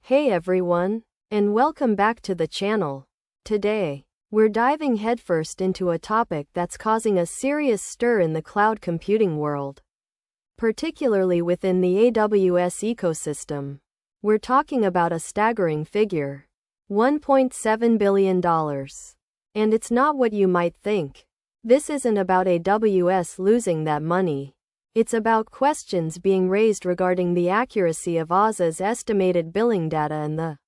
Hey everyone, and welcome back to the channel. Today, we're diving headfirst into a topic that's causing a serious stir in the cloud computing world, particularly within the AWS ecosystem. We're talking about a staggering figure, $1.7 billion. And it's not what you might think. This isn't about AWS losing that money. It's about questions being raised regarding the accuracy of AWS's estimated billing data and the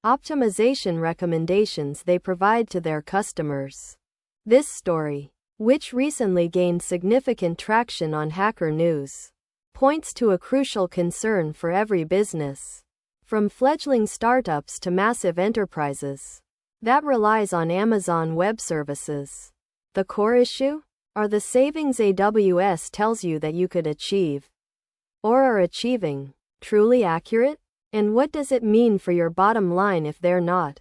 optimization recommendations they provide to their customers. This story, which recently gained significant traction on Hacker News, points to a crucial concern for every business, from fledgling startups to massive enterprises, that relies on Amazon Web Services. The core issue? Are the savings AWS tells you that you could achieve, or are achieving, truly accurate? And what does it mean for your bottom line if they're not?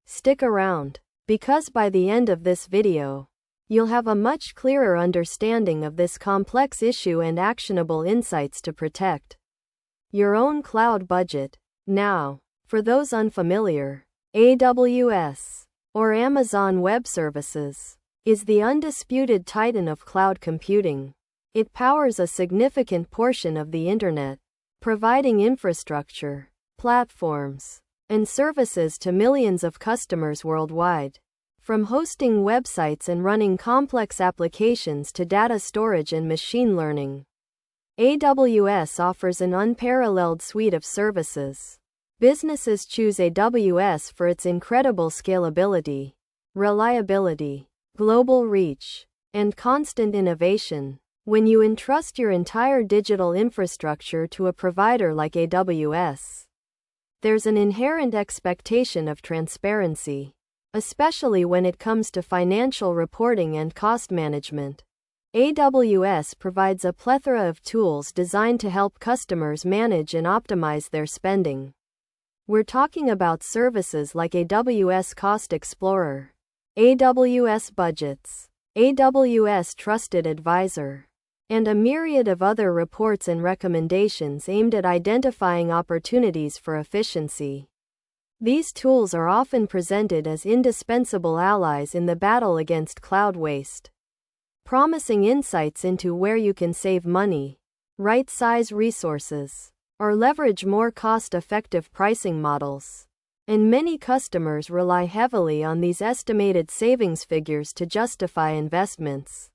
Stick around, because by the end of this video, you'll have a much clearer understanding of this complex issue and actionable insights to protect your own cloud budget. Now, for those unfamiliar, AWS, or Amazon Web Services, is the undisputed titan of cloud computing. It powers a significant portion of the internet, providing infrastructure, platforms, and services to millions of customers worldwide. From hosting websites and running complex applications to data storage and machine learning, AWS offers an unparalleled suite of services. Businesses choose AWS for its incredible scalability, reliability, global reach, and constant innovation. When you entrust your entire digital infrastructure to a provider like AWS, there's an inherent expectation of transparency, especially when it comes to financial reporting and cost management. AWS provides a plethora of tools designed to help customers manage and optimize their spending. We're talking about services like AWS Cost Explorer, AWS Budgets, AWS Trusted Advisor, and a myriad of other reports and recommendations aimed at identifying opportunities for efficiency. These tools are often presented as indispensable allies in the battle against cloud waste, promising insights into where you can save money, right-size resources, or leverage more cost-effective pricing models. And many customers rely heavily on these estimated savings figures to justify investments,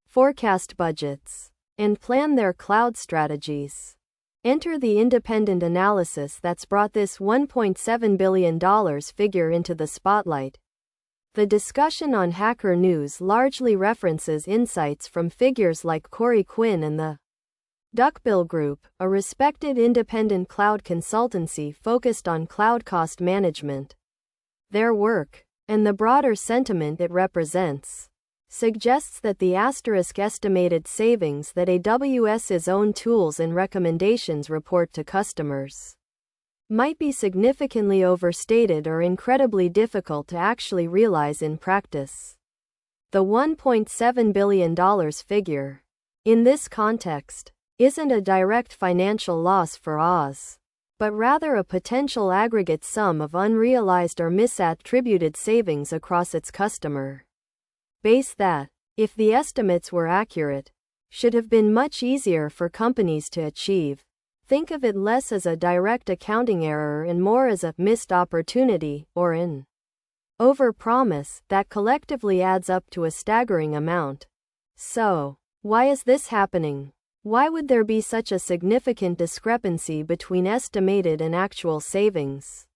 forecast budgets, and plan their cloud strategies. Enter the independent analysis that's brought this $1.7 billion figure into the spotlight. The discussion on Hacker News largely references insights from figures like Corey Quinn and the Duckbill Group, a respected independent cloud consultancy focused on cloud cost management. Their work, and the broader sentiment it represents, suggests that the estimated savings that AWS's own tools and recommendations report to customers might be significantly overstated or incredibly difficult to actually realize in practice. The $1.7 billion figure, in this context, isn't a direct financial loss for AWS, but rather a potential aggregate sum of unrealized or misattributed savings across its customer base that, if the estimates were accurate, should have been much easier for companies to achieve. Think of it less as a direct accounting error and more as a missed opportunity, or an overpromise, that collectively adds up to a staggering amount. So, why is this happening? Why would there be such a significant discrepancy between estimated and actual savings?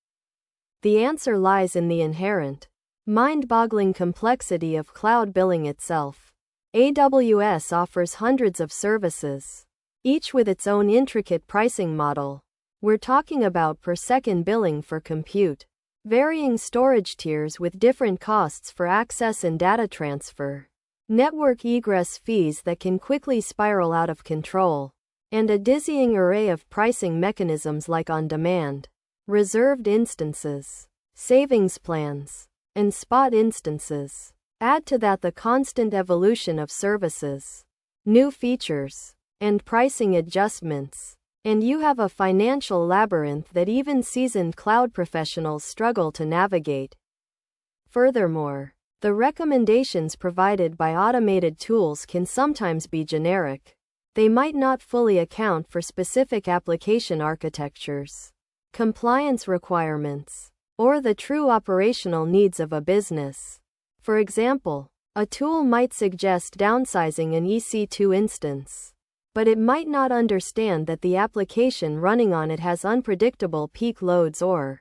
The answer lies in the inherent, mind-boggling complexity of cloud billing itself. AWS offers hundreds of services, each with its own intricate pricing model. We're talking about per-second billing for compute, varying storage tiers with different costs for access and data transfer, network egress fees that can quickly spiral out of control, and a dizzying array of pricing mechanisms like on-demand, reserved instances, savings plans, and spot instances. Add to that the constant evolution of services, new features, and pricing adjustments, And you have a financial labyrinth that even seasoned cloud professionals struggle to navigate. Furthermore, the recommendations provided by automated tools can sometimes be generic. They might not fully account for specific application architectures, compliance requirements, or the true operational needs of a business. For example, a tool might suggest downsizing an EC2 instance, but it might not understand that the application running on it has unpredictable peak loads or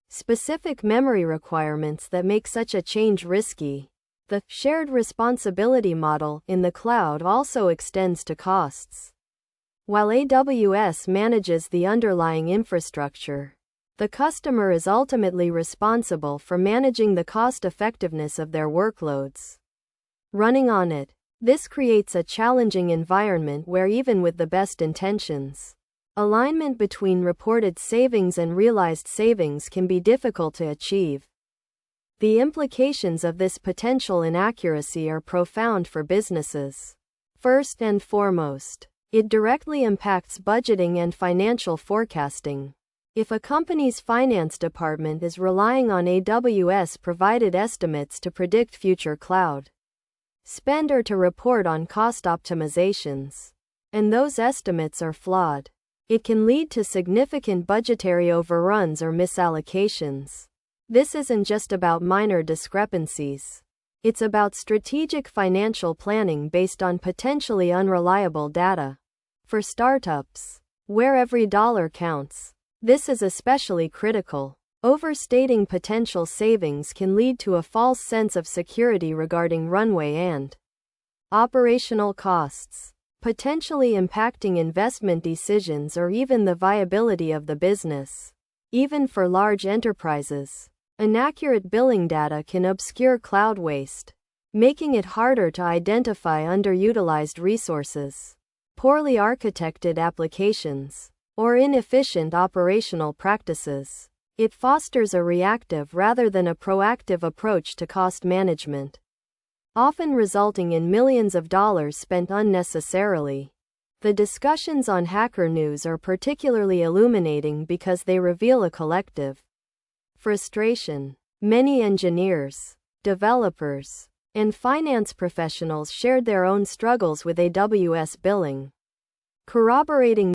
specific memory requirements that make such a change risky. The shared responsibility model in the cloud also extends to costs. While AWS manages the underlying infrastructure, the customer is ultimately responsible for managing the cost-effectiveness of their workloads running on it. This creates a challenging environment where, even with the best intentions, alignment between reported savings and realized savings can be difficult to achieve. The implications of this potential inaccuracy are profound for businesses. First and foremost, it directly impacts budgeting and financial forecasting. If a company's finance department is relying on AWS provided estimates to predict future cloud spend or to report on cost optimizations, and those estimates are flawed, it can lead to significant budgetary overruns or misallocations. This isn't just about minor discrepancies. It's about strategic financial planning based on potentially unreliable data. For startups, where every dollar counts, this is especially critical. Overstating potential savings can lead to a false sense of security regarding runway and operational costs, potentially impacting investment decisions or even the viability of the business. Even for large enterprises, inaccurate billing data can obscure cloud waste, making it harder to identify underutilized resources, poorly architected applications, or inefficient operational practices. It fosters a reactive rather than a proactive approach to cost management, often resulting in millions of dollars spent unnecessarily. The discussions on Hacker News are particularly illuminating because they reveal a collective frustration. Many engineers, developers, and finance professionals shared their own struggles with AWS billing. Corroborating